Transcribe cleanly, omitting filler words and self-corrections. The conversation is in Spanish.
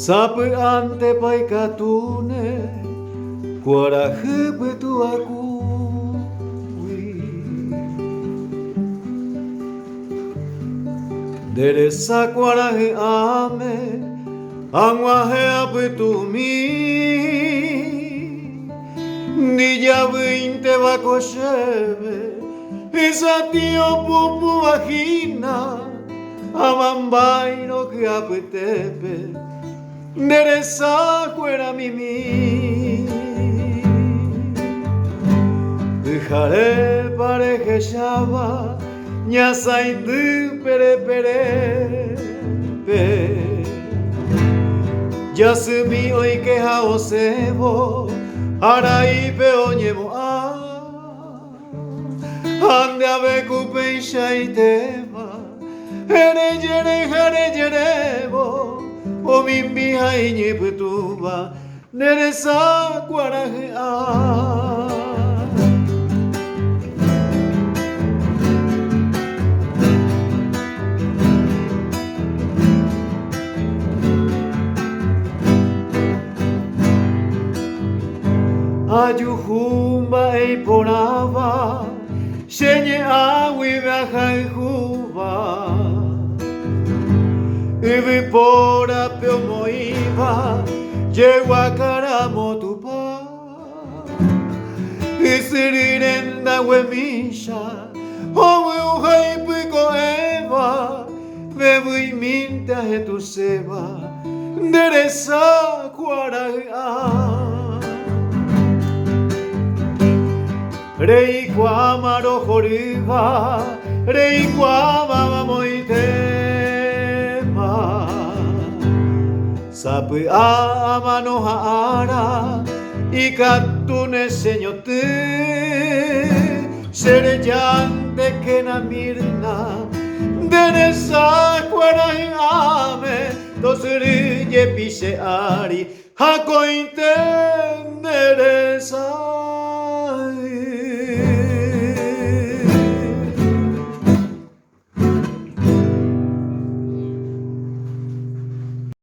Sapu ante paikatune kuara hebetu aku deresa kuara he ame angwa he apetu mi Nija vinte bakoshebe esa tío pupu vagina amambaino que apetepe deresa kuera mimi dejaré pareje shaba ñasaitu pere pe Yasumi hoy que jao sebo Arai peoñemo ande ave kupe shaiteba ere jerebo o mimbi hainye putuba neresa kwarahe Ayuhumba e porava Shenye awi viajaihuba Ibi pora peo moiva Yegua karamotupa Isirirenda huemisha Owe ujai pico eva Bebu y minta je tu seba Deresa kuaraga Rei kwamaro horiba Rei kwamama moitema Sapu amano haara Ikatune señote Sereyante que na mirna Deresa kuerai ame Tosuri ye pise ari Hakointe